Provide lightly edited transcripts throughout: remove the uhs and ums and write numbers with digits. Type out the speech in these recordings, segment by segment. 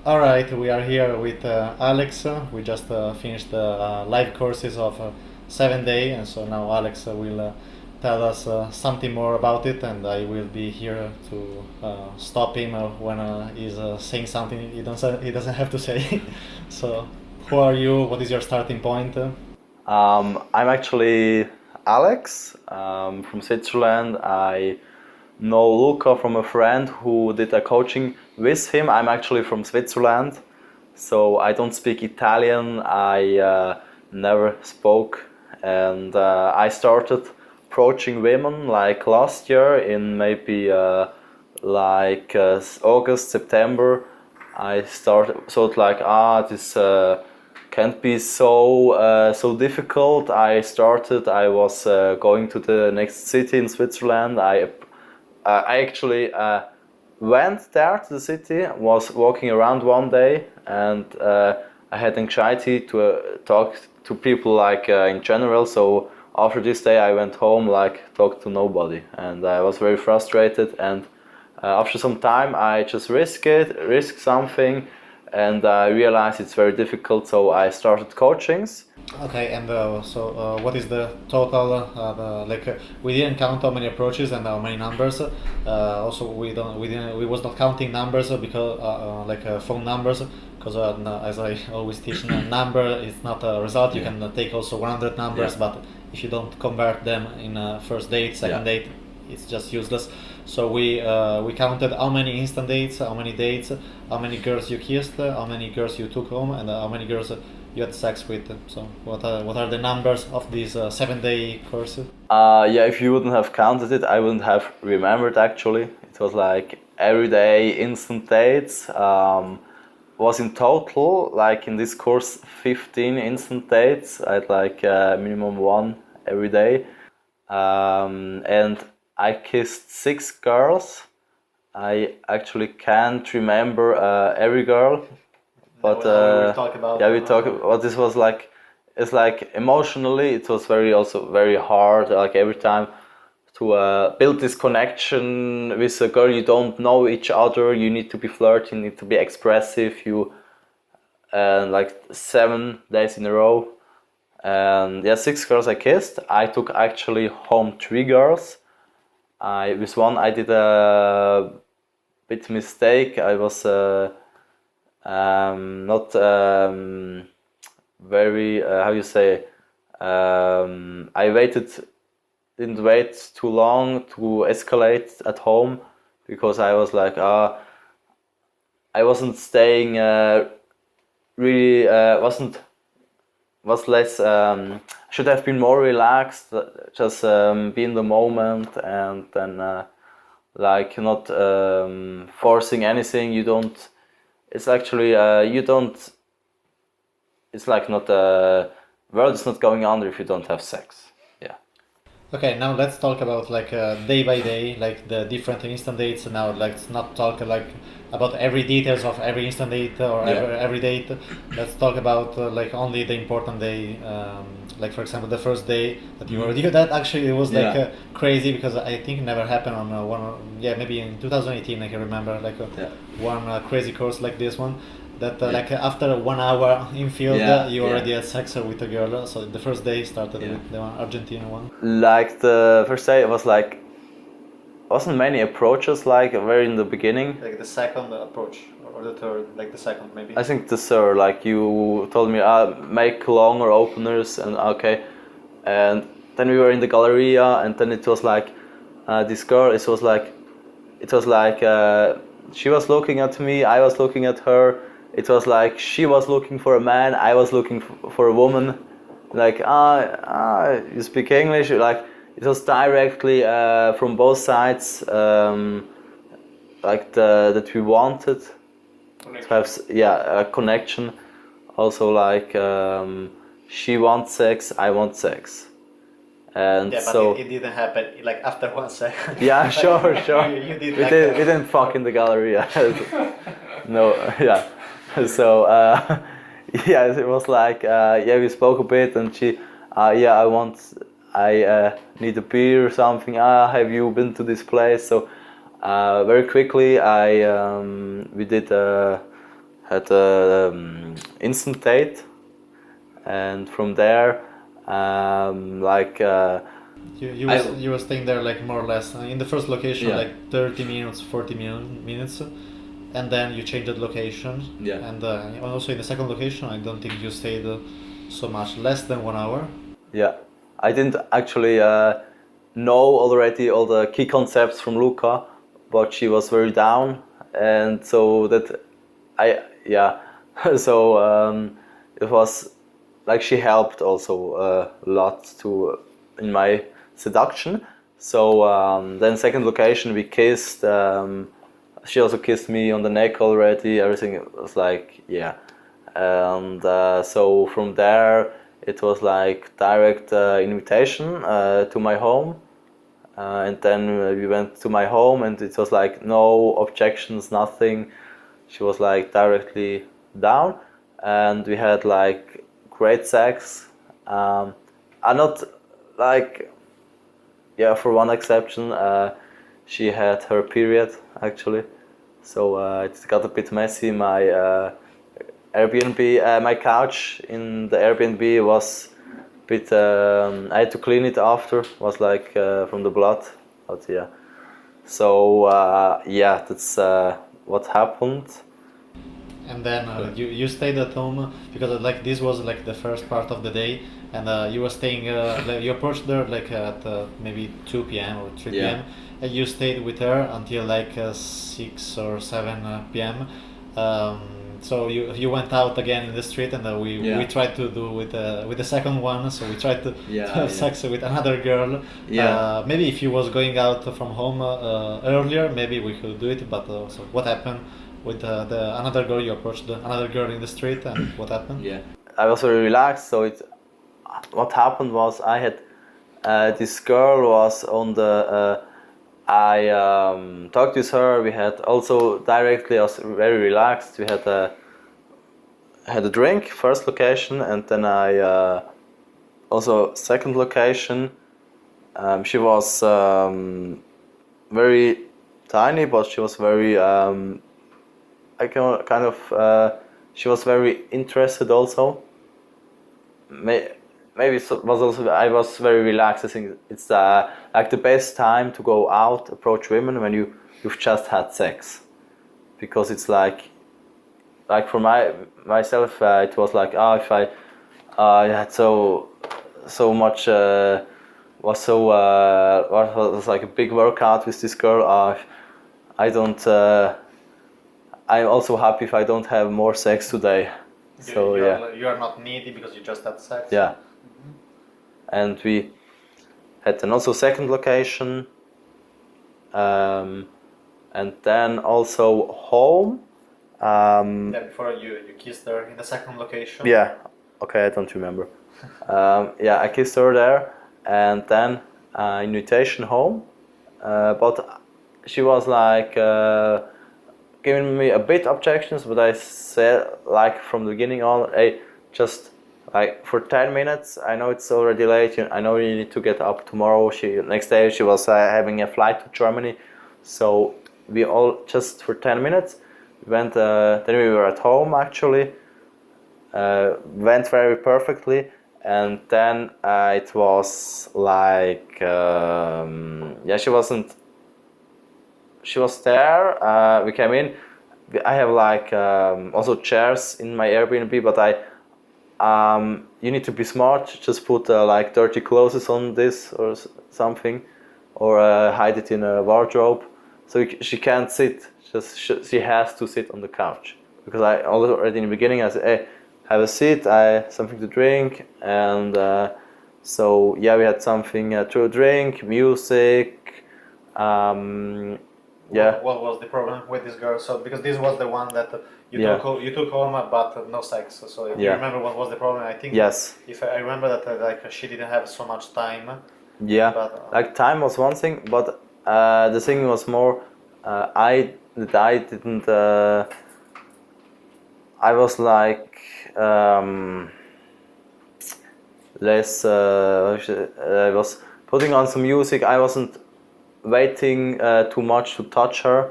All right, we are here with Alex. We just finished the live courses of 7 day, and so now Alex will tell us something more about it, and I will be here to stop him when he's saying something he doesn't have to say. So, who are you? What is your starting point? I'm actually Alex from Switzerland. I know Luca from a friend who did a coaching with him. I'm actually from Switzerland, so I don't speak Italian. I never spoke, and I started approaching women like last year in maybe August, September. I started thought like this can't be so difficult. I was going to the next city in Switzerland. I actually went there to the city, was walking around one day, and I had anxiety to talk to people like in general. So after this day, I went home, like talked to nobody, and I was very frustrated. And after some time, I just risk something, and I realized it's very difficult. So I started coachings. Okay, and what is the total? We didn't count how many approaches and how many numbers. Also, we was not counting numbers because phone numbers, because as I always teach, a number is not a result. You Yeah. can take also 100 numbers, Yeah. but if you don't convert them in first date, second Yeah. date, it's just useless. So we counted how many instant dates, how many dates, how many girls you kissed, how many girls you took home, and how many girls you had sex with. So what are the numbers of this 7 day course? Yeah, if you wouldn't have counted it, I wouldn't have remembered actually. It was like everyday instant dates. Was in total, like in this course, 15 instant dates. I had like minimum one every day. And I kissed 6 girls. I actually can't remember every girl, but we will talk about. yeah, we talk. What this was like, it's like emotionally, it was also very hard. Like every time to build this connection with a girl, you don't know each other. You need to be flirty, you need to be expressive. You and like 7 days in a row, and yeah, 6 girls I kissed. I took actually home 3 girls. I with one I did a bit mistake. I was not very how you say. I didn't wait too long to escalate at home because I was like, I wasn't staying really wasn't was less should have been more relaxed, just be in the moment, and then like not forcing anything. You don't. It's actually you don't. It's like not world is not going under if you don't have sex. Yeah. Okay, now let's talk about day by day, like the different instant dates. Now let's not talk about every details of every instant date or Yeah. every date. Let's talk about only the important day. Like for example, the first day that you already that actually it was Yeah. crazy because I think it never happened on maybe in 2018 I can remember Yeah. one crazy course like this one that Yeah. after 1 hour in field Yeah, you yeah. already had sex with a girl. So the first day started Yeah. with the Argentina one. Like the first day, it was like wasn't many approaches like very in the beginning. Like the second approach or the third, like the second maybe. I think the sir, like you told me, make longer openers and okay, and then we were in the Galleria, and then it was like this girl. It was like she was looking at me, I was looking at her. It was like she was looking for a man, I was looking for a woman. Like you speak English, like it was directly from both sides, like that we wanted to have a connection. Also like she wants sex, I want sex, and Yeah, but so it didn't happen like after 1 second. yeah, sure, sure. You did we like did we didn't fuck in the gallery. No, yeah. So yeah, it was like yeah, we spoke a bit, and she yeah, I need a beer or something. Have you been to this place? So very quickly, we did had a instant date, and from there, like you were staying there like more or less in the first location Yeah. like 30 minutes, 40 minutes, and then you changed the location. Yeah. And also in the second location, I don't think you stayed so much, less than 1 hour. yeah, I didn't actually know already all the key concepts from Luca, but she was very down, and so that yeah, so it was like she helped also a lot to in my seduction. So then second location we kissed. She also kissed me on the neck already. Everything was like yeah, and so from there it was like direct invitation to my home. And then we went to my home, and it was like no objections, nothing. She was like directly down, and we had like great sex. I not like yeah, for one exception, she had her period actually, so it got a bit messy. My Airbnb, my couch in the Airbnb was a bit. I had to clean it after. Was like from the blood, but yeah. So yeah, that's what happened. And then you stayed at home because like this was like the first part of the day, and you were staying. Like, you approached her like at maybe 2 p.m. or 3 Yeah. p.m. and you stayed with her until like 6 or 7 p.m. So you went out again in the street, and we Yeah. tried to do with the second one. So we tried to Yeah, to have yeah. sex with another girl. Yeah. Maybe if you was going out from home earlier, maybe we could do it. But so what happened with the another girl? You approached another girl in the street, and what happened? Yeah. I was very relaxed. So it, what happened was I had this girl was on the. I talked with her. We had also directly. I was very relaxed. We had a drink first location, and then I also second location. She was very tiny, but she was very kind of she was very interested also. Maybe it was also I was very relaxed. I think it's like the best time to go out, approach women when you've just had sex, because it's like for myself it was like if I had so much was so was like a big workout with this girl. I don't. I'm also happy if I don't have more sex today. So yeah. You are not needy because you just had sex. Yeah. And we had then also second location, and then also home. Then before you kissed her in the second location. Yeah, okay, I don't remember. Yeah, I kissed her there, and then invitation home. But she was like giving me a bit objections, but I said like from the beginning on, hey, just like for 10 minutes. I know it's already late. I know you need to get up tomorrow. Next day she was having a flight to Germany, so we all just for 10 minutes went. Then we were at home actually. Went very perfectly, and then it was like yeah, she wasn't. She was there. We came in. I have like also chairs in my Airbnb, but you need to be smart. Just put like dirty clothes on this or something, or hide it in a wardrobe. So she can't sit. She has to sit on the couch, because I already in the beginning I said, hey, have a seat. I something to drink, and so yeah, we had something to drink, music. Yeah. What was the problem with this girl? So because this was the one that you Yeah. took home, but no sex. So if you Yeah. remember what was the problem, I think. Yes. If I remember that like she didn't have so much time. Yeah, But, like time was one thing, but the thing was more I didn't. I was like less. I was putting on some music. I wasn't waiting too much to touch her,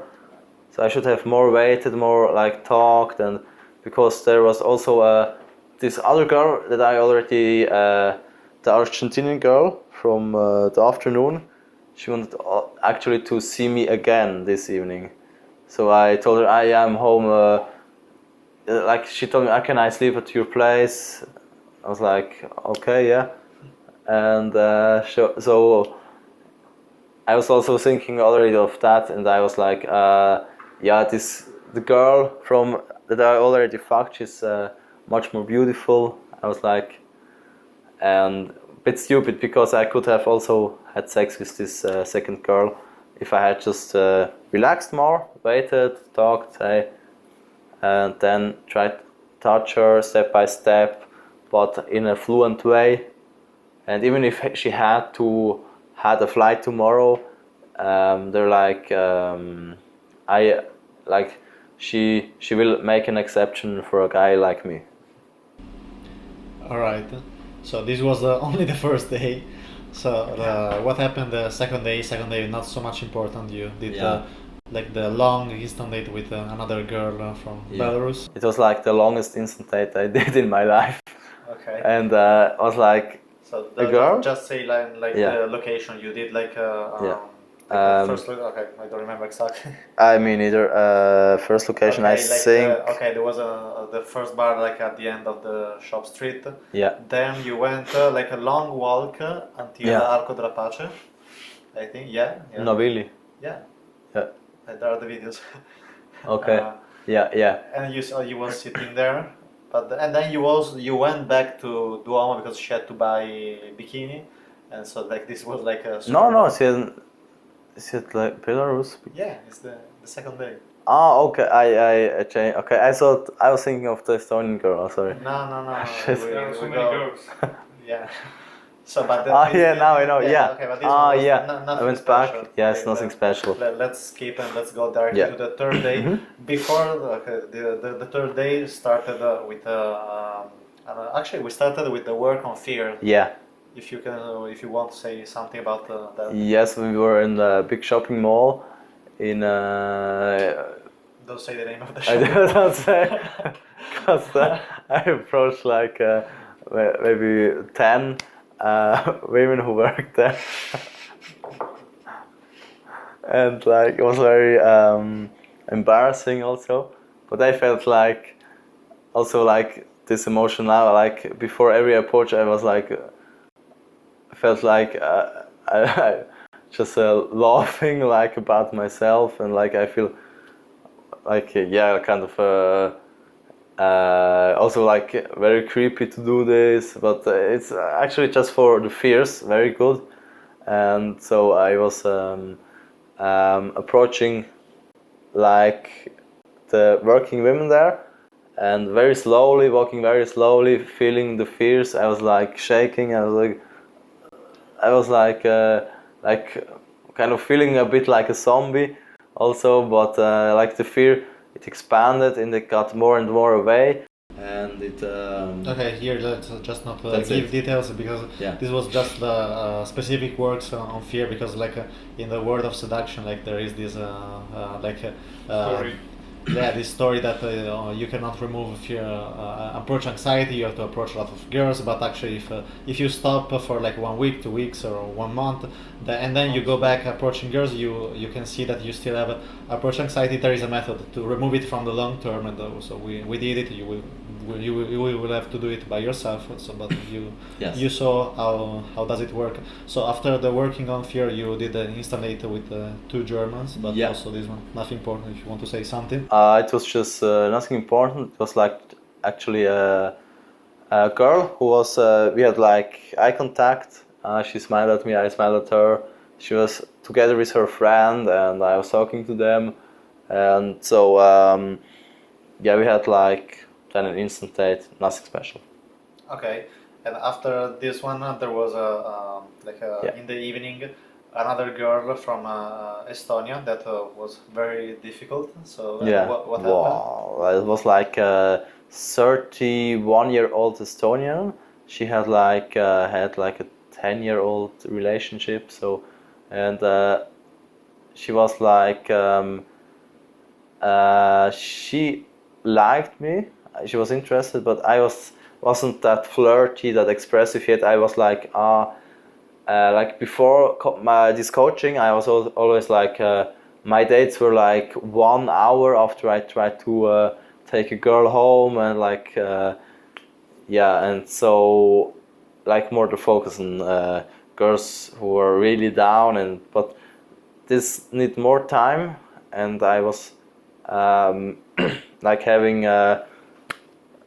so I should have more waited, more like talked, and because there was also this other girl that I already, the Argentinian girl from the afternoon. She wanted actually to see me again this evening. So I told her I am home. Like she told me, can I sleep at your place? I was like, okay, yeah. And so I was also thinking already of that, and I was like, yeah, the girl from that I already fucked, she's much more beautiful. I was like, and a bit stupid because I could have also had sex with this second girl if I had just relaxed more, waited, talked, and then tried to touch her step by step, but in a fluent way. And even if she had a flight tomorrow, they're like, I like she will make an exception for a guy like me. All right. So this was only the first day. So what happened the second day? Second day not so much important. You did Yeah. like the long instant date with another girl from Yeah. Belarus. It was like the longest instant date I did in my life, Okay. and I was like, So a girl? just say like Yeah. the location you did like Yeah. first look. Okay, I don't remember exactly. I mean either first location I think. Okay, there was the first bar like at the end of the shop street. Yeah. Then you went like a long walk until Yeah. Arco della Pace. I think yeah. Nobili. Yeah. Yeah. There are the videos. Okay. Yeah. And you saw you were sitting there, and then you went back to Duomo because she had to buy bikini, and so like this was like a No, she had like Belarus. Yeah, it's the second day. Ah, okay. I changed. Okay, I was thinking of the Estonian girl. Sorry. No. Shit. We, There are we so many go. girls. Yeah. So, but Now I know. Yeah. Okay, but this one was yeah. nothing I went special. back. Yeah, it's Okay, nothing special. Let's skip and let's go directly Yeah. to the third day. Mhm. Before the third day started with actually we started with the work on fear. Yeah. If you want to say something about that. Yes, we were in a big shopping mall in. Don't say the name of the I shop. don't say because I approached like maybe 10 women who worked there, and like it was very embarrassing also. But I felt like also like this emotion now. Like before every approach, I was like felt like I just laughing like about myself, and like I feel like yeah, kind of also like very creepy to do this, but it's actually just for the fears very good. And so I was approaching like the working women there, and very slowly, walking very slowly, feeling the fears. I was like shaking. I was like kind of feeling a bit like a zombie also, but like the fear, it expanded and it got more and more away, and it Okay, here let's just not That's give it. details because Yeah. this was just the specific works on fear, because like in the world of seduction, like there is this Story. yeah, this story that you cannot remove fear, approach anxiety. You have to approach a lot of girls, but actually if you stop for like 1 week, 2 weeks, or 1 month, and then you go back approaching girls, you can see that you still have approach anxiety. There is a method to remove it from the long term, and so we did it. You will have to do it by yourself. So, but Yes. you saw how does it work. So after the working on fear, you did an instant date with 2 Germans, but Yeah. also this one nothing important. If you want to say something. It was just nothing important. It was like actually a girl who was we had like eye contact. She smiled at me, I smiled at her. She was together with her friend, and I was talking to them, and so yeah, we had like then an instant date, nothing special. Okay, and after this one, there was Yeah. in the evening another girl from Estonia that was very difficult. So Yeah. what happened? Wow. It was like a 31-year-old Estonian. She had like a 10-year-old relationship. So, and she was like she liked me. she was interested, but I wasn't that flirty, that expressive yet. I was like like before this coaching, I was always like my dates were like 1 hour after I tried to take a girl home, and like yeah, and so like more to focus on girls who are really down, and but this need more time, and I was like having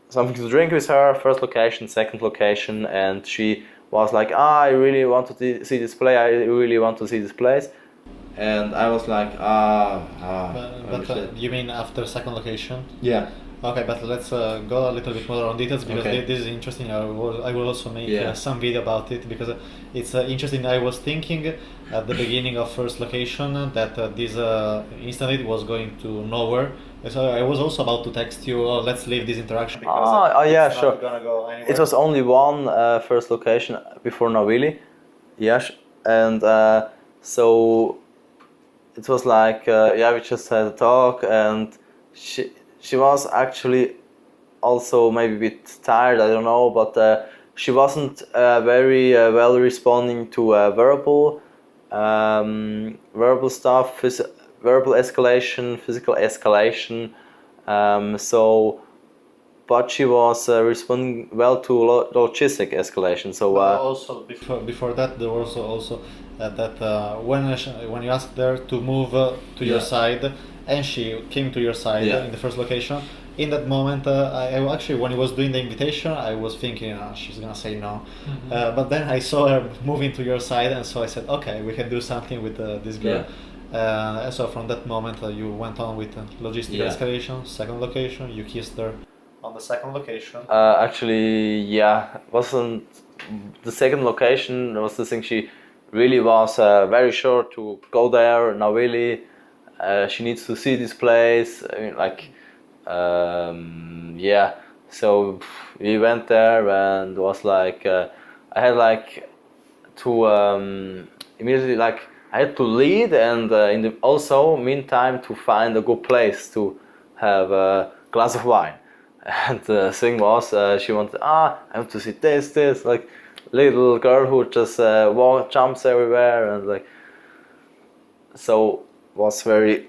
something to drink with her, first location, second location, and she was like, I really want to see this play, I really want to see this place. And I was like, But you mean after second location? yeah. Okay, but let's go a little bit more on details because Okay. this is interesting. I will also make Yeah. some video about it because it's interesting. I was thinking at the beginning of first location that this incident was going to nowhere. So I was also about to text you, oh, let's leave this interaction because Yeah, it's sure. not gonna go anywhere. It was only one first location before Navili, yes, and so it was like yeah, we just had a talk, and she was actually also maybe a bit tired, I don't know, but she wasn't very well responding to verbal stuff, verbal escalation, physical escalation. So, but she was responding well to logistic escalation. So also before that there was also that when you asked her to move to your Yeah. side and she came to your side Yeah. in the first location, in that moment I actually when he was doing the invitation I was thinking she's gonna say no, but then I saw her moving to your side and so I said okay, we can do something with this girl. And so from that moment you went on with logistic Yeah. escalation, second location, you kissed her on the second location. actually, yeah, wasn't the second location was the thing. She really was very sure to go there. Now, really, she needs to see this place. I mean, like, yeah. So we went there and was like, I had like to immediately like I had to lead, and in the also meantime to find a good place to have a glass of wine. And the thing was, she wanted, I have to see this, like little girl who just jumps everywhere, and like, so was very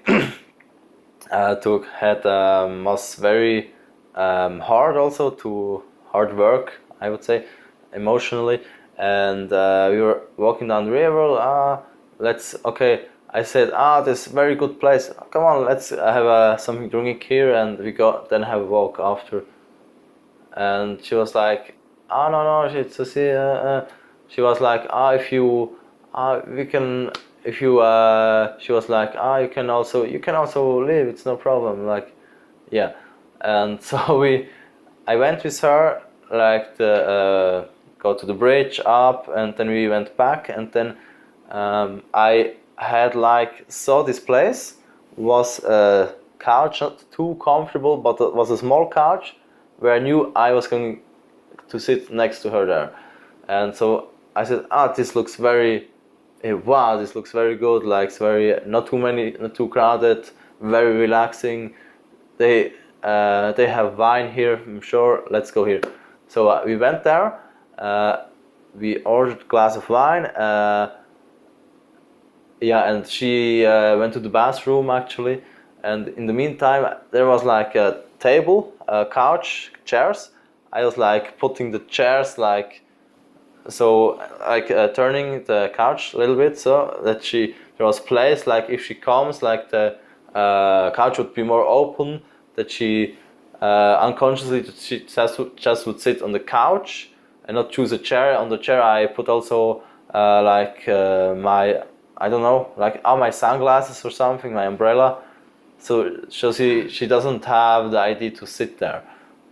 was very hard also to hard work, I would say, emotionally. And we were walking down the river. Okay. I said, this very good place. Come on, let's have something drinking here, and we then have a walk after. And she was like, no, it's to see. She was like, if you, we can, if you. She was like, you can also leave. It's no problem. Like, yeah. And so I went with her, like go to the bridge up, and then we went back, and then I had like saw this place was a couch, not too comfortable, but it was a small couch where I knew I was going to sit next to her there. And so I said, this looks very wow, this looks very good, like it's very not too crowded, very relaxing. They have wine here, I'm sure, let's go here. So we went there, we ordered a glass of wine, yeah, and she went to the bathroom actually, and in the meantime there was like a table, a couch, chairs. I was like putting the chairs like so, like turning the couch a little bit so that there was place, like if she comes, like the couch would be more open, that she unconsciously she just would sit on the couch and not choose a chair. On the chair I put also like my, I don't know, like my sunglasses or something, my umbrella, so she doesn't have the idea to sit there.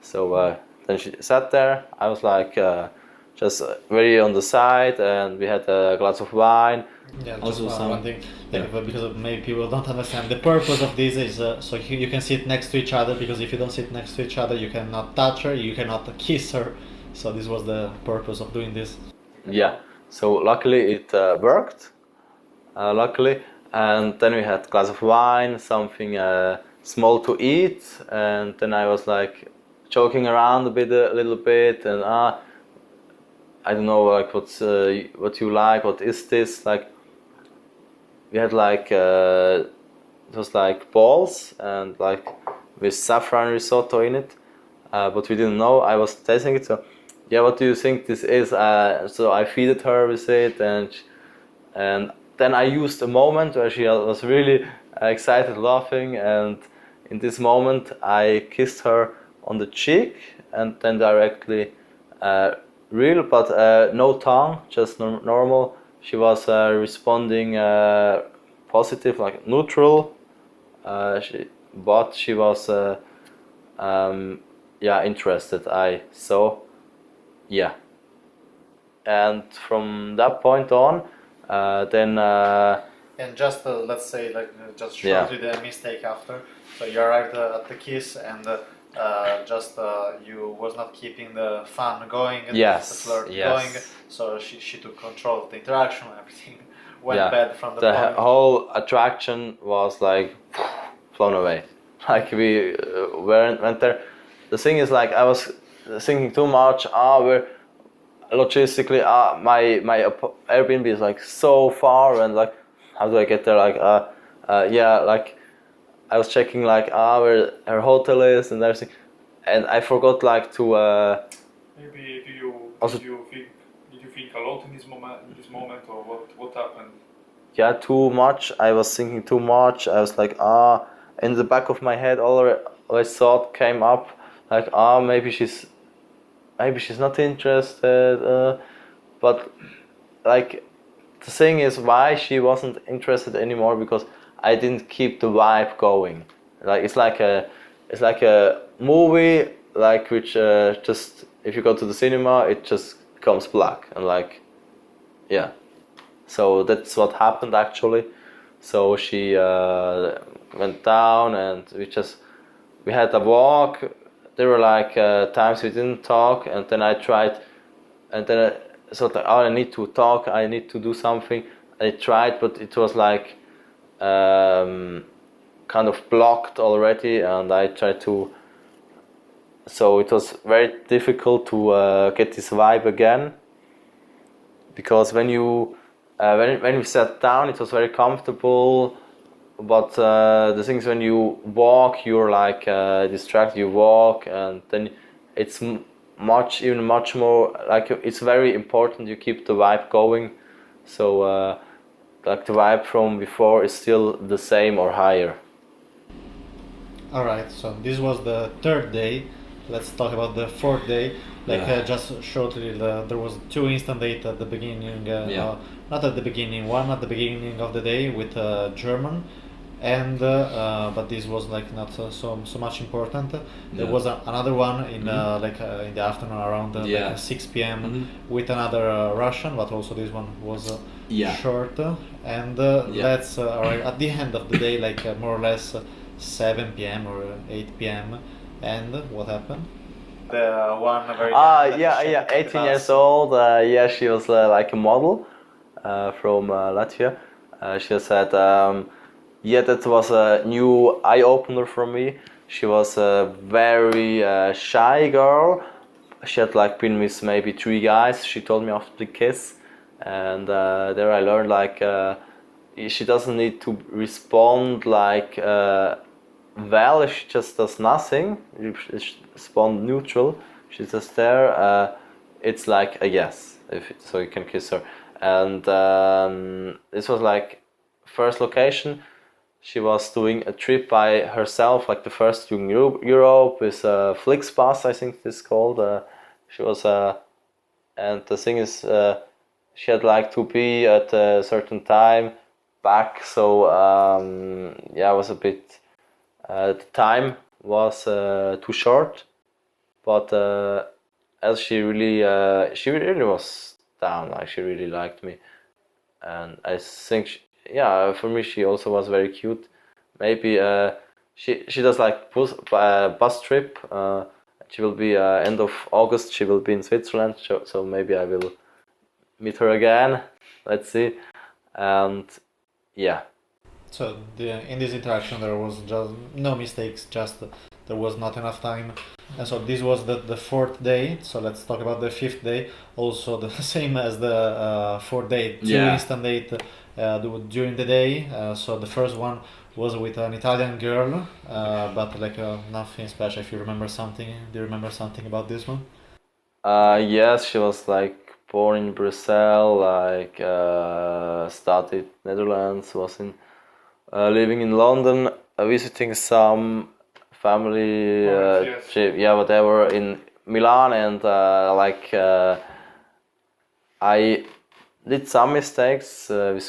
So then she sat there. I was like just very on the side, and we had a glass of wine. Yeah, Also just some- one thing, yeah. because maybe people don't understand. The purpose of this is so you can sit next to each other, because if you don't sit next to each other, you cannot touch her, you cannot kiss her. So this was the purpose of doing this. Yeah, so luckily it worked, luckily. And then we had a glass of wine, something small to eat, and then I was like, joking around a little bit, and I don't know, like what you like, what is this, like we had like it was like balls and like with saffron risotto in it, but we didn't know. I was tasting it, so yeah, what do you think this is? So I feeded her with it, and then I used a moment where she was really excited, laughing, and in this moment I kissed her on the cheek, and then directly real, but no tongue, just normal. She was responding positive, like neutral. But she was yeah, interested. I saw, yeah, and from that point on, then And just let's say, like, just Yeah. shortly the mistake after. So you arrived at the kiss, and just you was not keeping the fun going, and Yes, the flirt yes. going. So she took control of the interaction. Everything went yeah, bad from the the point. whole attraction was like flown away. Like we went there. The thing is, like I was thinking too much. We're logistically, my Airbnb is like so far, and like how do I get there? Like yeah, like I was checking like where her hotel is and everything, and I forgot like to Maybe Also- did you think a lot in this moment, or what happened? yeah, too much. I was thinking too much. I was like in the back of my head always thought came up like maybe she's not interested, but like the thing is why she wasn't interested anymore, because I didn't keep the vibe going. Like it's like a movie, like which just if you go to the cinema it just becomes black, and like yeah, so that's what happened actually. So she went down, and we had a walk. There were like times we didn't talk, and then I tried, and then I thought like, I need to talk, I need to do something. I tried, but it was like kind of blocked already, and I tried to. So it was very difficult to get this vibe again, because when when we sat down, it was very comfortable. But the thing is, when you walk, you're like distracted. You walk, and then it's even much more like it's very important you keep the vibe going. So like the vibe from before is still the same or higher. All right, so this was the third day. Let's talk about the fourth day. Like Yeah. just shortly, there was two instant date at the beginning. Yeah. Not at the beginning. One at the beginning of the day with German, and but this was like not so much important. There Yeah. was another one in in the afternoon around Yeah. like 6 p.m. Mhm. with another Russian, but also this one was Yeah. short. And Yeah. that's right at the end of the day, like more or less 7 p.m. or 8 p.m. And what happened? The one very Yeah, 18 years old. Yeah, she was like a model from Latvia. She said, yeah, that was a new eye opener for me. She was a very shy girl. She had like been with maybe 3 guys. She told me after the kiss, and there I learned like she doesn't need to respond like well if she just does nothing. If she respond neutral, she's just there. It's like a yes, so you can kiss her. And this was like first location. She was doing a trip by herself, like the first in Europe with Flixbus, I think this is called. She was, and the thing is, she had like to be at a certain time back, so yeah, it was a bit. The time was too short, but as she really was down, like she really liked me, and I think yeah, for me she also was very cute. Maybe she does like bus trip. She will be end of August. She will be in Switzerland, so maybe I will meet her again. Let's see, and yeah. So in this interaction there was just no mistakes, just there was not enough time. And so this was the fourth day. So let's talk about the fifth day. Also the same as the fourth day. Two Yeah. instant date during the day. So the first one was with an Italian girl, but like nothing special. If you remember something, do you remember something about this one? Yes, she was like born in Brazil, like studied Netherlands, was in living in London, visiting some family Oh, yes. trip, yeah, whatever, in Milan, and I did some mistakes with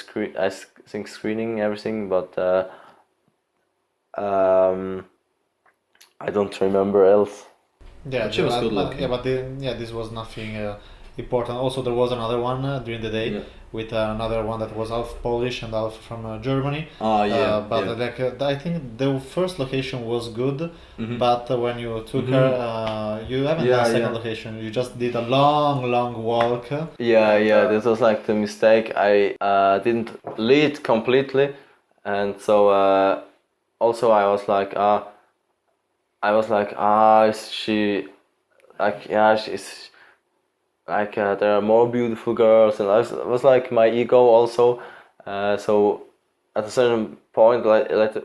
think screening everything, but I don't remember else. Yeah, But she was good looking. Yeah, but this was nothing important. Also, there was another one during the day Yeah. with another one that was half Polish and half from Germany. Oh yeah. But yeah. like I think the first location was good, Mhm. but when you took her, you haven't Yeah, done second yeah. location. You just did a long walk. Yeah, this was like the mistake. I didn't lead completely, and so also is she like, yeah, she's like, there are more beautiful girls, and it was like my ego also. So at a certain point, the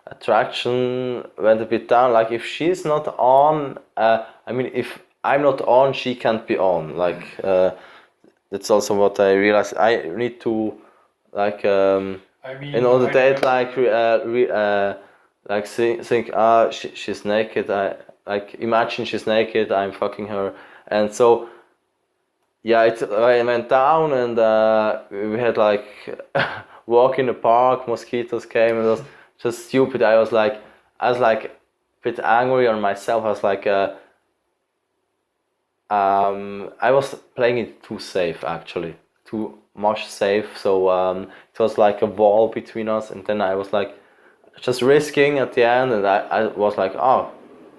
attraction went a bit down. Like if she's not on, I mean, if I'm not on, she can't be on. Like that's also what I realized. I need to like I mean, in order I date remember- like think she's naked. I like imagine she's naked. I'm fucking her, and so yeah, I went down, and we had like walk in the park. Mosquitoes came, and it was just stupid. I was like a bit angry on myself. I was like I was playing it too safe, actually, too much safe. So it was like a wall between us, and then I was like just risking at the end, and I was like, oh,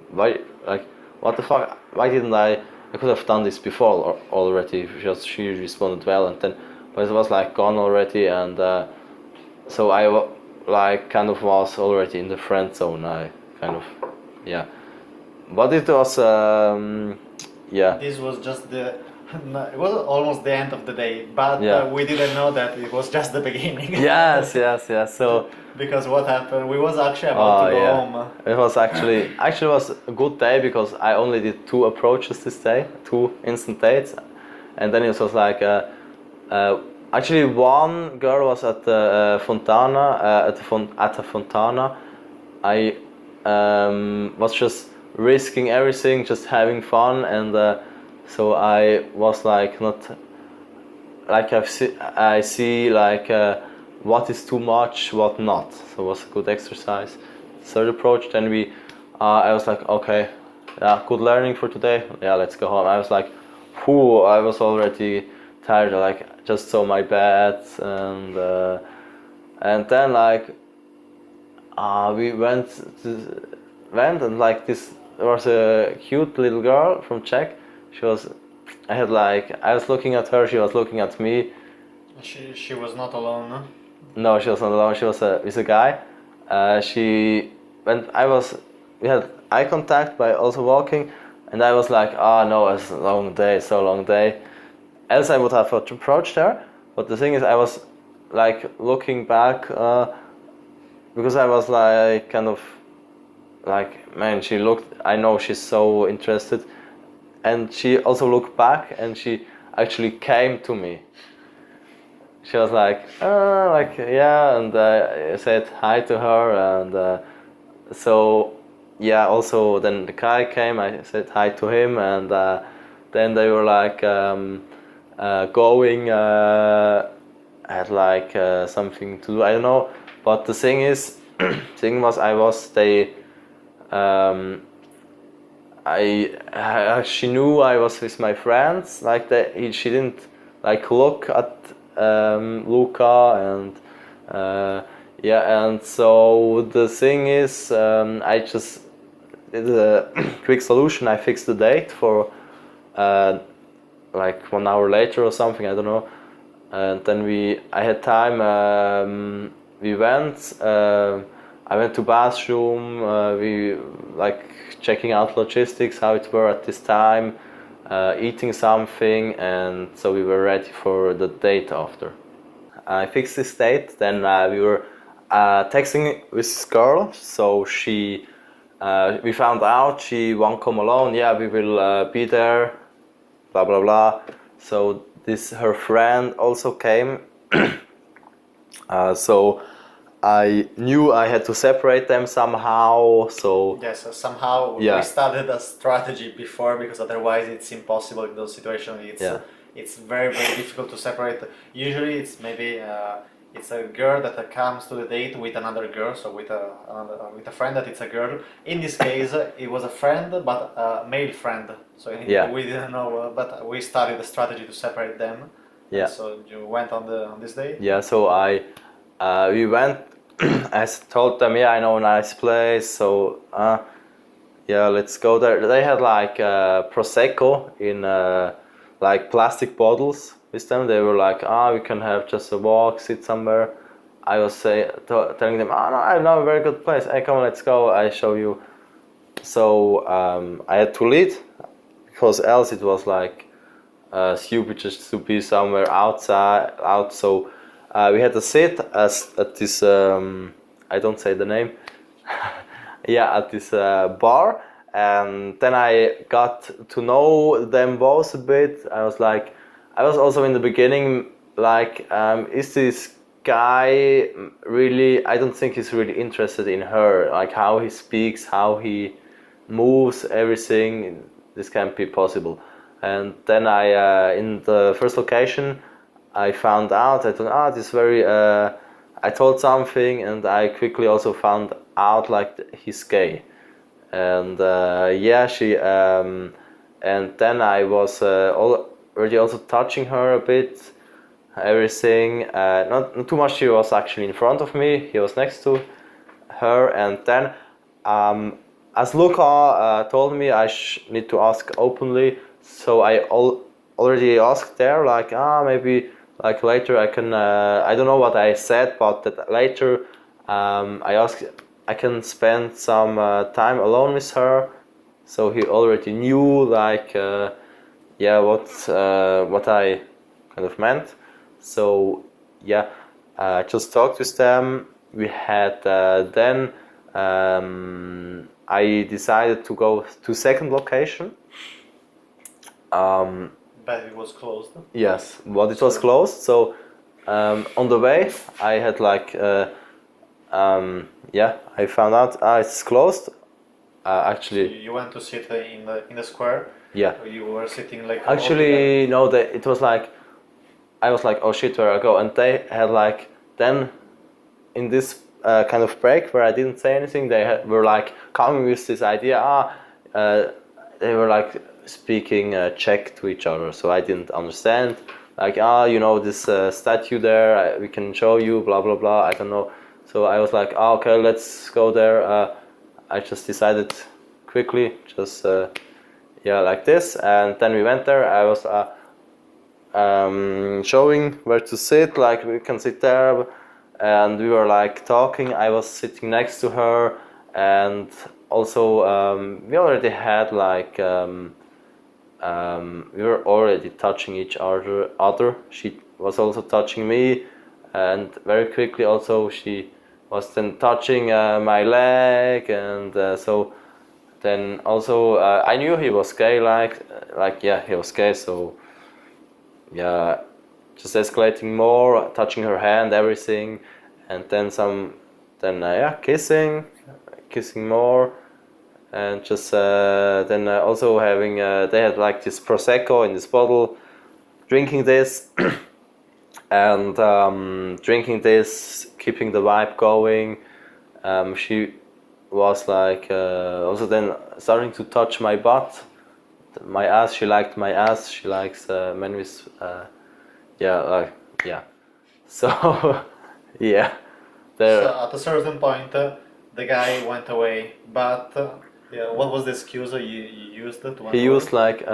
why, like, what the fuck? Why didn't I could have done this before already. Just she responded well, and then, but it was like gone already, and so like kind of was already in the friend zone. I kind of, yeah, but it was yeah. This was just the. It was almost the end of the day, but Yeah. we didn't know that it was just the beginning. Yes. So Because what happened? We was actually about to go home. it was actually it was a good day because I only did 2 approaches this day, 2 instant dates, and then it was like actually one girl was at the Fontana at the Fontana. I was just risking everything, just having fun, and so I was like not like I see like what is too much, what not. So it was a good exercise. Third approach, then I was like, okay, yeah, good learning for today. Yeah, let's go home. I was like, whew, I was already tired. Like just saw my bed, and then like we went and like this. There was a cute little girl from Czech. I was looking at her. She was looking at me. She was not alone. No? No, she was not alone. She was with a guy. We had eye contact by also walking, and I was like, oh no, it's a long day, so long day. Else I would have approached her, but the thing is, I was like looking back because I was like kind of like, man, she looked. I know she's so interested, and she also looked back, and she actually came to me. She was like yeah, and I said hi to her, and so yeah. Also, then the guy came. I said hi to him, and then they were like going. Had like something to do. I don't know, but the thing is, she knew I was with my friends. Like she didn't like look at Luca, and yeah, and so the thing is, I just did a quick solution. I fixed the date for like 1 hour later or something. I don't know, and then I had time. We went. I went to bathroom. We like checking out logistics, how it were at this time, eating something, and so we were ready for the date after. I fixed this date. Then we were texting with this girl. So we found out she won't come alone. Yeah, we will be there. Blah blah blah. So her friend also came. So I knew I had to separate them somehow. So Yes, somehow Yeah. we started a strategy before, because otherwise it's impossible in those situations. Yeah. It's very difficult to separate. Usually it's maybe it's a girl that comes to the date with another girl, so with a friend that it's a girl. In this case, it was a friend, but a male friend. So Yeah. we didn't know, but we started a strategy to separate them. Yeah. So you went on this date. yeah, so we went. I told them, yeah, I know a nice place. So yeah, let's go there. They had like prosecco in like plastic bottles with them. They were like, we can have just a walk, sit somewhere. I was telling them, no, I know a very good place. Hey, come on, let's go. I show you. So I had to lead, because else it was like stupid just to be somewhere out. So we had to sit at this. I don't say the name. Yeah, at this bar, and then I got to know them both a bit. I was also in the beginning like, is this guy really? I don't think he's really interested in her, like how he speaks, how he moves, everything. This can't be possible. And then in the first location, I found out. I thought, this very. I told something, and I quickly also found out like he's gay, and yeah, she. And then I was already also touching her a bit, everything. Not too much. She was actually in front of me. He was next to her, and then as Luca told me, I need to ask openly. So I already asked there, like, maybe like later I can. I don't know what I said, but that later I asked I can spend some time alone with her. So he already knew, like, yeah, what I kind of meant. So yeah, I just talked with them. We had then. I decided to go to second location. But it was closed. Yes, but it was closed. So on the way, I had like, yeah, I found out it's closed. Actually, You went to sit in the square. yeah. You were sitting like all Actually, no, it was like, I was like, oh shit, where I go? And they had like, then in this kind of break where I didn't say anything, they were like coming with this idea. They were like speaking Czech to each other, so I didn't understand. Like, you know, this statue there, we can show you, blah blah blah. I don't know. So I was like, okay, let's go there. I just decided quickly, just yeah, like this, and then we went there. I was showing where to sit, like we can sit there, and we were like talking. I was sitting next to her, and also we already had like we were already touching each other. She was also touching me, and very quickly also she was then touching my leg, and so then also I knew he was gay, like yeah, he was gay, so yeah, just escalating more, touching her hand, everything, and then yeah, kissing more, and just then also having they had like this prosecco in this bottle, drinking this and drinking this, keeping the vibe going. She was like also then starting to touch my butt, my ass. She liked my ass. She likes men with yeah, like yeah. So yeah, there. So at a certain point, the guy went away. But yeah, what was the excuse you used to? He used like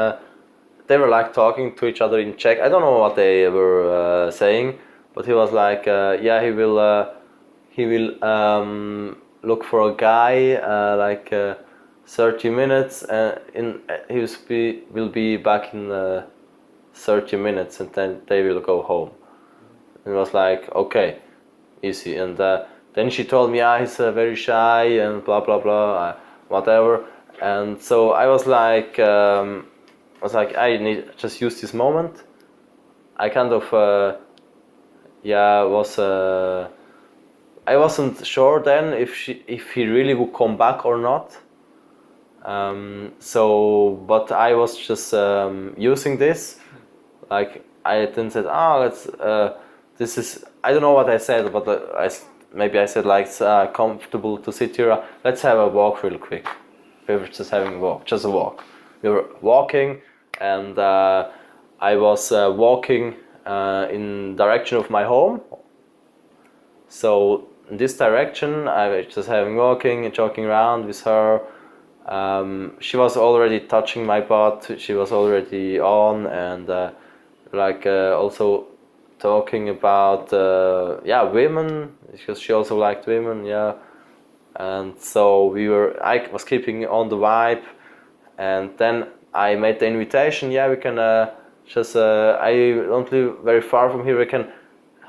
they were like talking to each other in Czech. I don't know what they were saying, but he was like, yeah, he will look for a guy like 30 minutes, and will be back in 30 minutes, and then they will go home. It was like, okay, easy. And then she told me, he's very shy and blah blah blah, whatever. And so I was like, I need just use this moment. I kind of I wasn't sure then if he really would come back or not. But I was just using this. Like I then said, this is, I don't know what I said, but maybe I said like it's comfortable to sit here. Let's have a walk real quick. We were just having a walk, just a walk. We were walking, and I was walking in direction of my home. So in this direction, I was just walking and joking around with her. She was already touching my butt. She was already on, and also talking about women, because she also liked women, and so I was keeping on the vibe, and then I made the invitation. We can I don't live very far from here. We can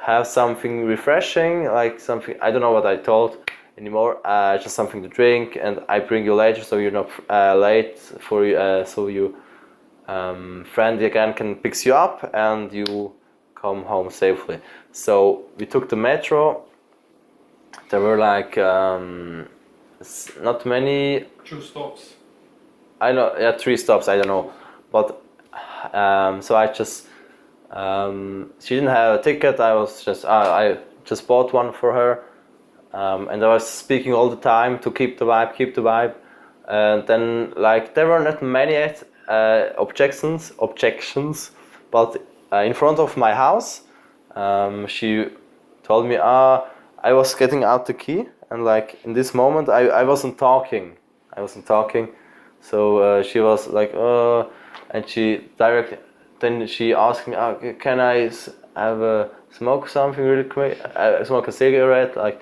have something refreshing, like something, I don't know what I told anymore, just something to drink, and I bring you later, so you're not late for you, so you friend again can pick you up and you come home safely. So we took the metro. There were like not many. 2 stops. I know, 3 stops. I don't know, but so I just she didn't have a ticket. I just bought one for her, and I was speaking all the time to keep the vibe. And then like there were not many objections, but in front of my house, she told me, I was getting out the key, and like in this moment I wasn't talking. So she was like, and then she asked me, can I smoke something really quick? Smoke a cigarette? Like,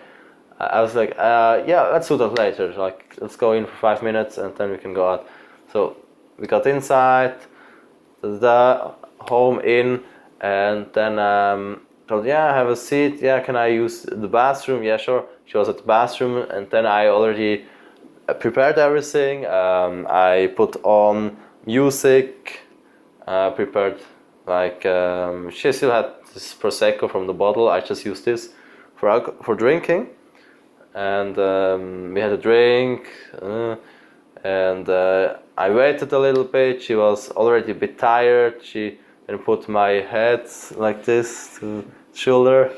I was like, let's do that later. Like, let's go in for 5 minutes and then we can go out. So we got inside, home in, and then told, have a seat. Can I use the bathroom? Yeah, sure. She was at the bathroom, and then I already prepared everything. I put on music. Prepared, like she still had this prosecco from the bottle. I just used this for drinking, and we had a drink, and I waited a little bit. She was already a bit tired. She then put my head like this to shoulder,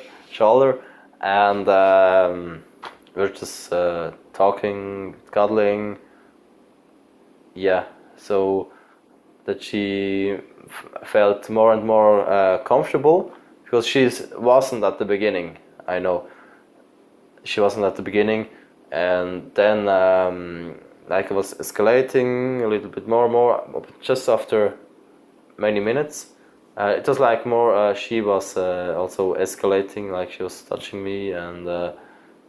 and we were just talking, cuddling. So that she felt more and more comfortable, because she wasn't at the beginning. I know she wasn't at the beginning, and then like it was escalating a little bit more, just after many minutes. It was like more. She was also escalating, like she was touching me, and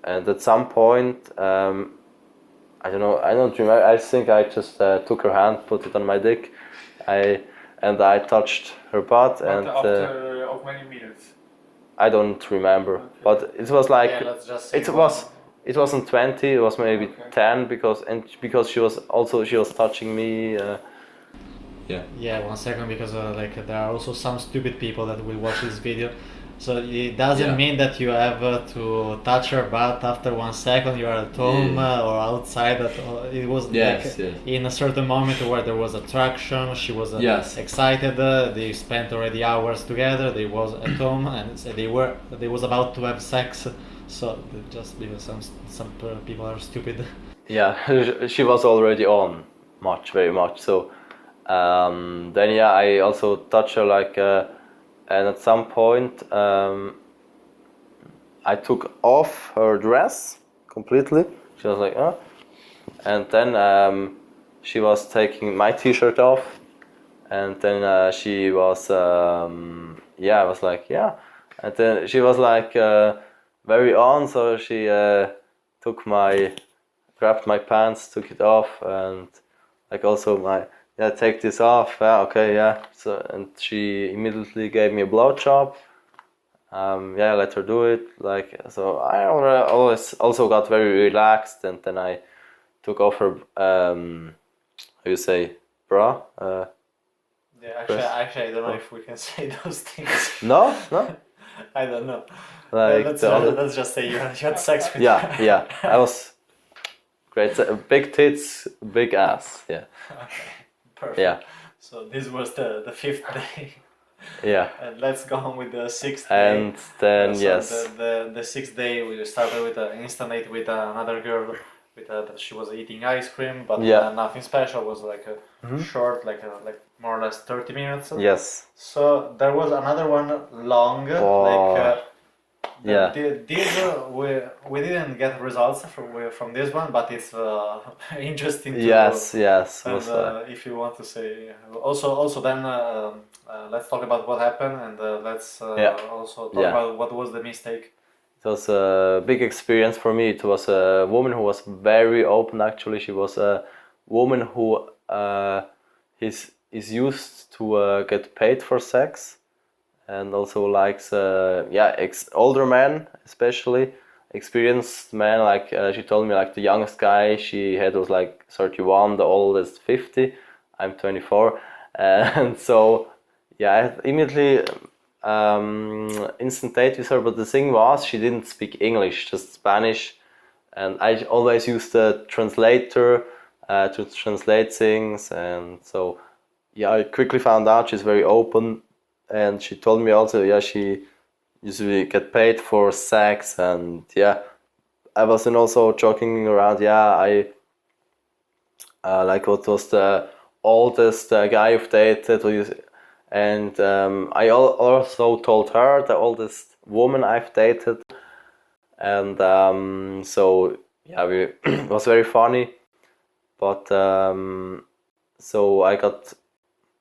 at some point. I don't know. I don't remember. I think I just took her hand, put it on my dick. I touched her butt, and after of many minutes. I don't remember, okay. But it was like it wasn't 20. It was maybe 10 because she was touching me. Yeah, 1 second, because like there are also some stupid people that will watch this video. So it doesn't mean that you have to touch her butt after 1 second. You are at home or outside. It was in a certain moment where there was attraction. She was excited. They spent already hours together. They was at home, and they was about to have sex. So just because some people are stupid. Yeah, she was already on very much. So then I also touched her like. And at some point, I took off her dress completely. She was like, and then she was taking my t-shirt off, and then she was, I was like, and then she was like very on, so she grabbed my pants, took it off, and like also take this off. Yeah, okay, yeah. So and she immediately gave me a blowjob. I let her do it. Like so, I always also got very relaxed, and then I took off her how you say bra. Yeah, actually, I don't know if we can say those things. No. I don't know. Like Let's just say you had sex with her. Yeah. I was great. Big tits, big ass. Yeah. Okay, perfect. Yeah. So this was the fifth day. Yeah. And let's go on with the sixth day. And then So yes. the sixth day we started with an instant date with another girl. That she was eating ice cream, but nothing special. It was like a short, like more or less 30 minutes. Yes. So there was another one long, These we didn't get results from this one, but it's interesting. Yes. And if you want to say also then let's talk about what happened, and let's also talk about what was the mistake. It was a big experience for me. It was a woman who was very open. Actually, she was a woman who is used to get paid for sex, and also likes older men, especially experienced men. Like she told me, like the youngest guy she had was like 31, the oldest 50. I'm 24, and so I immediately. Instant date with her, but the thing was she didn't speak English, just Spanish, and I always used the translator to translate things, and so I quickly found out she's very open, and she told me also she usually get paid for sex, and I wasn't also joking around. I like what was the oldest guy you've dated. And I also told her the oldest woman I've dated, and it was very funny. But so I got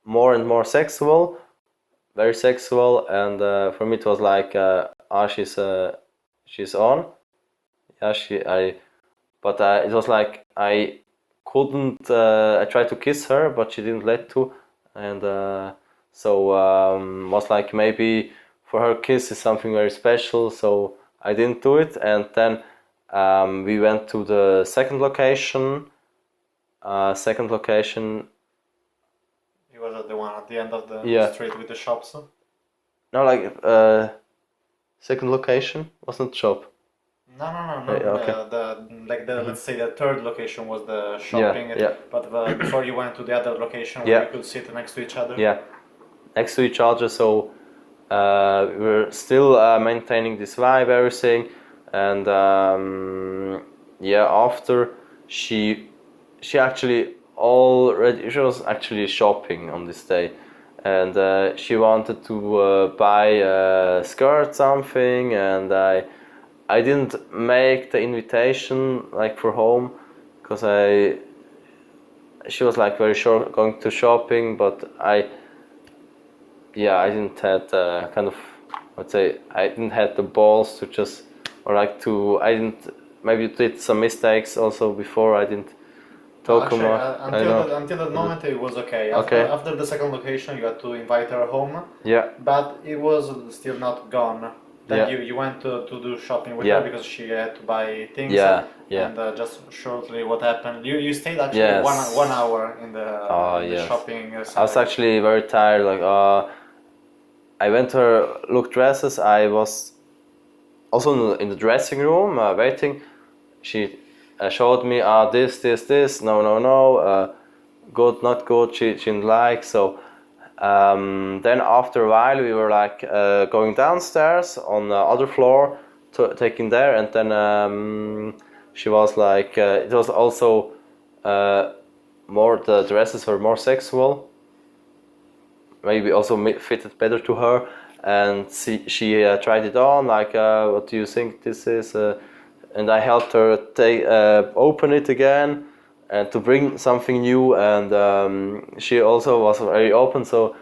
more and more sexual, very sexual, and for me it was like, she's on, but it was like I couldn't. I tried to kiss her, but she didn't let to, and. So was like maybe for her kiss is something very special, so I didn't do it. And then we went to the second location. It was the one at the end of the street with the shops. No, like second location wasn't shop. No. Okay. Let's say the third location was the shopping. But before you went to the other location, where you could sit next to each other. Yeah. Next to each other, so we were still maintaining this vibe, everything, and after she was actually shopping on this day, and she wanted to buy a skirt, something, and I didn't make the invitation like for home, because she was like very sure going to shopping, but I didn't have I didn't have the balls to just, maybe did some mistakes also before. I didn't talk more. Until that moment it was okay. After the second location you had to invite her home. Yeah. But it was still not gone. Then you went to do shopping with her because she had to buy things. And just shortly, what happened? You stayed actually 1 hour in the shopping. I was actually very tired. Like I went to her look dresses. I was also in the dressing room waiting. She showed me this. No. Good, not good. She didn't like. So then after a while we were like going downstairs on the other floor, taking there, and then she was like it was also the dresses were more sexual. Maybe also fitted better to her, and she tried it on, like what do you think this is, and I helped her open it again and to bring something new, and she also was very open, so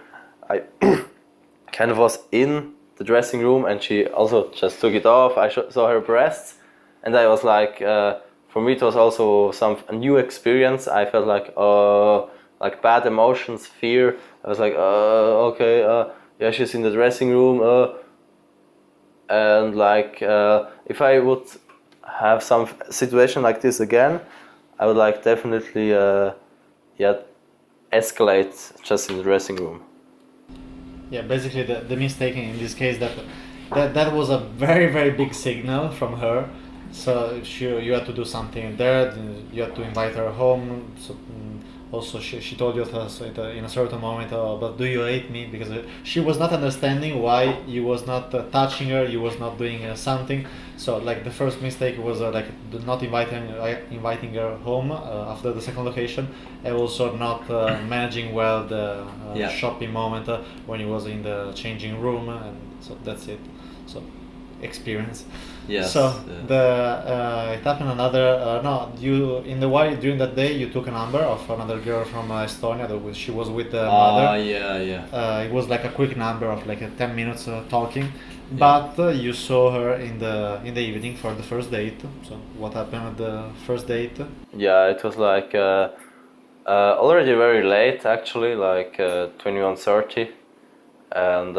I was in the dressing room, and she also just took it off. I saw her breasts, and I was like, for me it was also a new experience. I felt like bad emotions, fear. I was like, okay, yeah, she's in the dressing room, and like if I would have some situation like this again, I would like definitely yeah, escalate just in the dressing room. Yeah, basically the mistake in this case that was a very very big signal from her. So you had to do something there. You had to invite her home. So also she told you in a certain moment, but do you hate me? Because she was not understanding why you was not touching her. You was not doing something. So like the first mistake was like not inviting her home after the second location, and also not managing well the Yeah. shopping moment when he was in the changing room, and so that's it. So experience. Yes, So yeah. it happened another no you in the while during that day you took a number of another girl from Estonia she was with the mother. Yeah. It was like a quick number of like 10 minutes talking, but you saw her in the evening for the first date. So what happened at the first date? Yeah, it was like already very late actually, like 21:30, and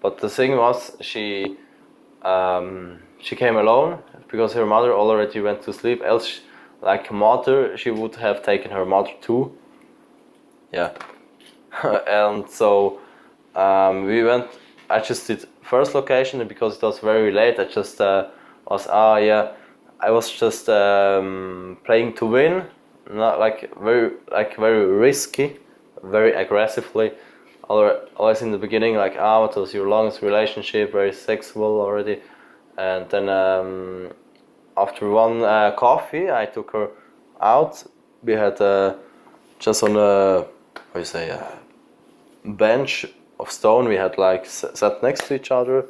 but the thing was she came alone because her mother already went to sleep. Else, like mother, she would have taken her mother too. Yeah, and so we went. I just did first location, and because it was very late, I just was yeah. I was just playing to win, not very risky, very aggressively. Always in the beginning, like what was your longest relationship? Very sexual already, and then after one coffee, I took her out. We had just on a how you say bench of stone. We had like sat next to each other.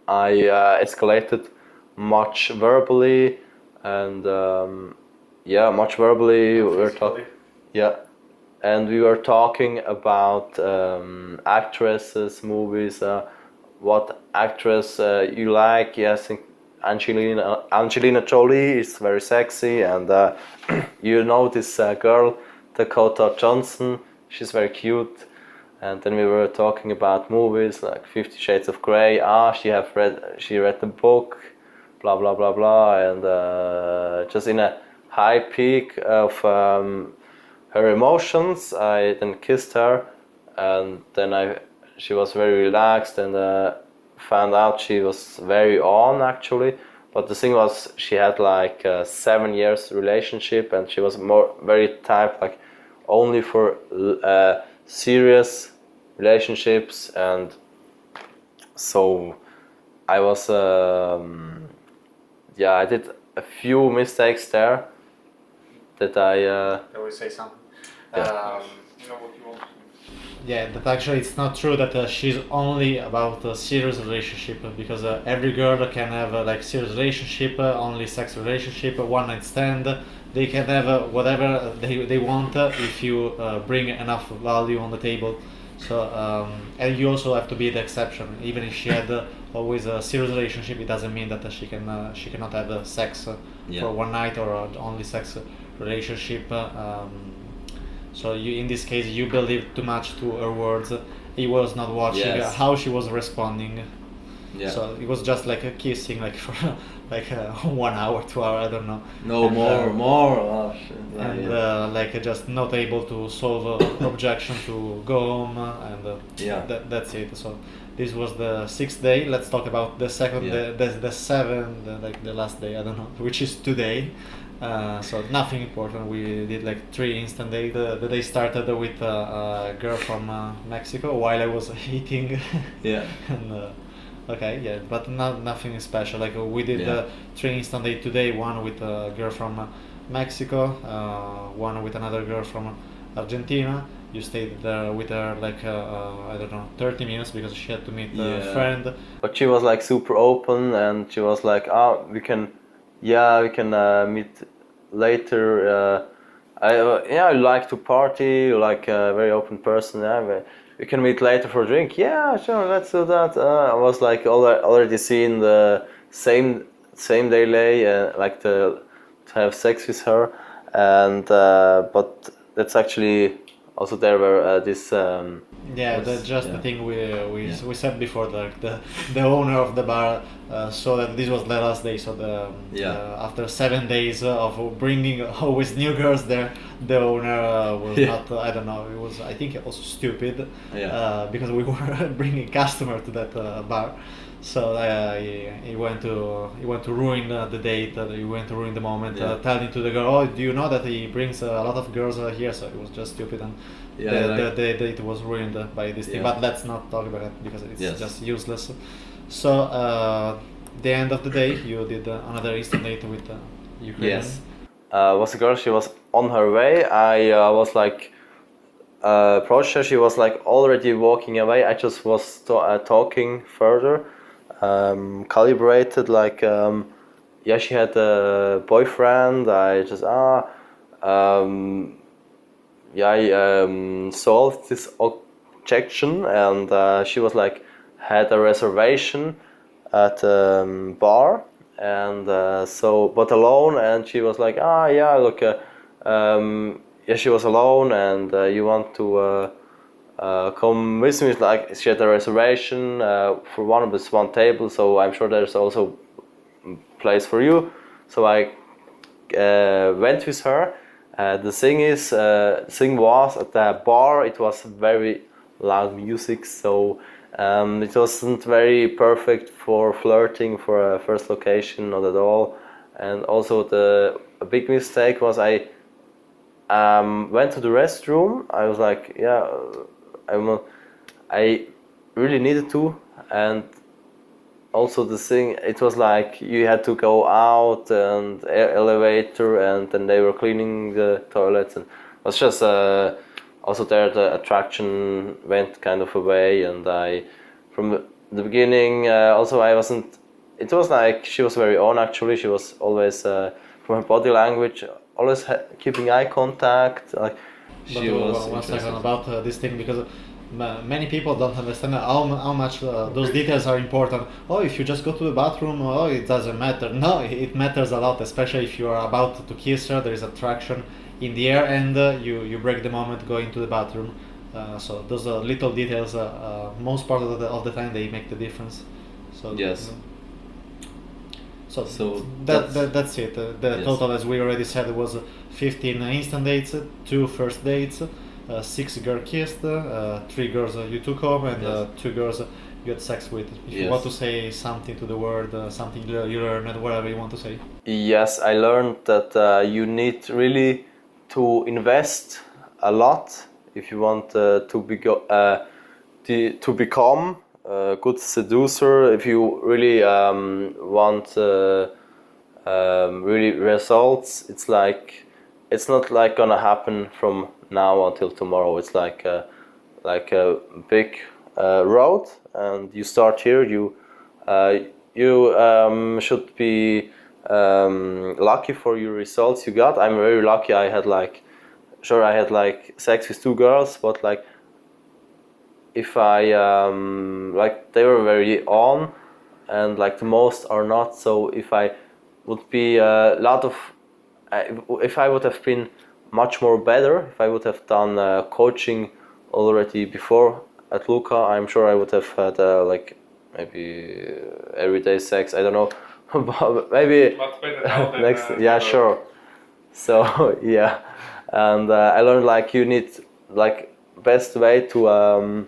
I escalated much verbally, and much verbally. We were talking. Yeah, and we were talking about actresses, movies. What actress you like? Yeah, I think Angelina Jolie is very sexy, and you know this girl, Dakota Johnson. She's very cute. And then we were talking about movies like 50 Shades of Grey. She read the book, blah blah blah blah, and just in a high peak of her emotions, I then kissed her, and then she was very relaxed, and found out she was very on actually. But the thing was, she had like a 7 years relationship, and she was very type like only for serious relationships, and so I was I did a few mistakes there that I Always say something. You know what you want to Yeah, that actually it's not true that she's only about a serious relationship because every girl can have like serious relationship, only sex relationship, one night stand. They can have whatever they want if you bring enough value on the table. So and you also have to be the exception. Even if she had always a serious relationship, it doesn't mean that she cannot have sex for one night or only sex relationship. So you, in this case, you believed too much to her words. He was not watching Yes. how she was responding. yeah. So it was just like a kissing, like for like 1 hour, 2 hour, I don't know. No And, more. Oh, shit. And like just not able to solve objection to go home, and Yeah. that's it. So this was the 6th day. Let's talk about the second, Yeah. the 7th, like the last day. I don't know, which is today. So nothing important. We did like 3 instant dates. The day started with a girl from Mexico while I was eating. Yeah. And okay, yeah, but nothing special. Like we did Yeah. 3 instant date today. One with a girl from Mexico, one with another girl from Argentina. You stayed there with her like I don't know 30 minutes because she had to meet a Yeah. friend. But she was like super open, and she was like, we can meet later. I like to party, like a very open person. Yeah, we can meet later for a drink. Yeah, sure, let's do that. I was like already seeing the same day lay, like to have sex with her, and but that's actually also there where this. Yeah, was- that's just yeah. the thing we said before. The owner of the bar saw that this was the last day. So after 7 days of bringing always new girls there, the owner was Yeah. not. I don't know. It was, I think, also stupid. Yeah. Because we were bringing customer to that bar. So he went to ruin the date. He went to ruin the moment. Yeah. Telling to the girl, "Oh, do you know that he brings a lot of girls here?" So it was just stupid, and Yeah, the date was ruined by this thing. Yeah. But let's not talk about it because it's Yes. just useless. So the end of the day, you did another instant date with Ukrainian. Yes. Was a girl. She was on her way. I was like approached her. She was like already walking away. I just was talking further, calibrated. Like yeah, she had a boyfriend. I just yeah, I solved this objection, and she was like had a reservation at a bar, and so but alone, and she was like, yeah, look, yeah, she was alone, and you want to come with me? Like she had a reservation for one table, so I'm sure there's also place for you. So I went with her. The thing was at the bar. It was very loud music, so it wasn't very perfect for flirting for a first location, not at all. And also a big mistake was I went to the restroom. I was like, yeah, I really needed to, and also the thing, it was like you had to go out and elevator, and then they were cleaning the toilets, and it was just also there the attraction went kind of away, and I from the beginning also I wasn't. It was like she was very on actually. She was always from her body language always keeping eye contact. Like But she was one second interested. about this thing, because many people don't understand how much those details are important. Oh, if you just go to the bathroom, oh, it doesn't matter. No, it matters a lot, especially if you are about to kiss her. There is attraction in the air, and you break the moment going to the bathroom. So those little details, most part of the time, they make the difference. So Yes. So, So that's it. The Yes. total, as we already said, was 15 instant dates, 2 first dates, 6 girls kissed, 3 girls you took home, and Yes. 2 girls you had sex with. If you Yes. want to say something to the world, something you learned, whatever you want to say. Yes, I learned that you need really to invest a lot if you want to become a good seducer. If you really want really results, it's not like gonna happen from now until tomorrow. It's like a big road, and you start here. You should be lucky for your results you got. I'm very lucky. I had like sex with 2 girls, but like if I like they were very on, and like the most are not. So if I would be a lot of if I would have been much more better, if I would have done coaching already before at Luca, I'm sure I would have had like maybe everyday sex. I don't know, but maybe But better now than next. Yeah, never. sure. So yeah, and I learned like you need like best way to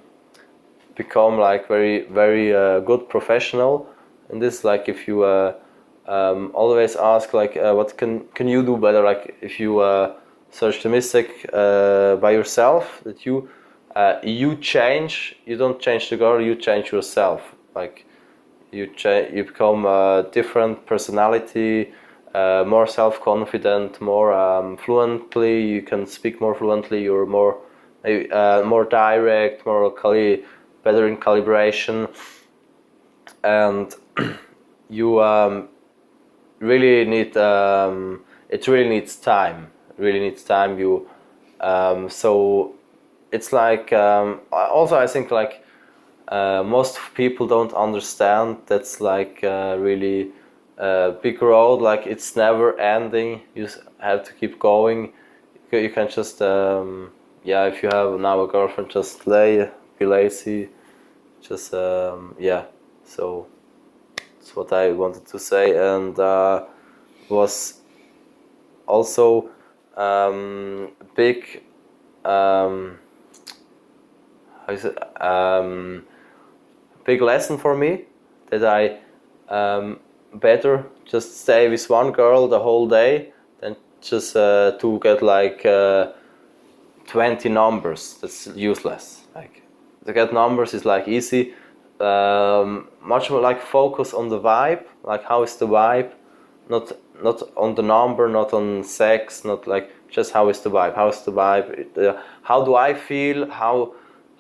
become like very good professional in this. Like if you always ask like what can you do better, like if you search the mistake by yourself, that you change, you don't change the girl, you change yourself. Like you become a different personality, more self-confident, more fluently, you can speak more fluently, you're more more direct, more better in calibration, and you really need it really needs time. You so it's like also I think like most people don't understand that's like really big road, like it's never ending. You have to keep going. You can just yeah, if you have now a girlfriend, just be lazy, just yeah. So that's what I wanted to say, and was also big how is it big lesson for me that I better just stay with one girl the whole day than just to get like 20 numbers. That's useless. Like to get numbers is like easy. Much more like focus on the vibe. Like how is the vibe? Not on the number, not on sex, not like just how is the vibe? How is the vibe? How do I feel? How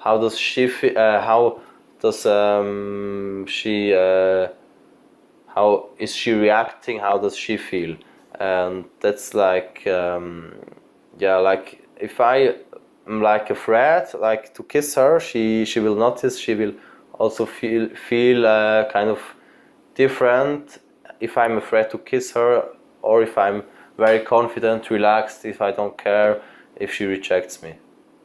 does she feel? How does she? How is she reacting? How does she feel? And that's like yeah, like if I am like afraid like to kiss her, she will notice. She will also feel kind of different if I'm afraid to kiss her, or if I'm very confident, relaxed, if I don't care if she rejects me.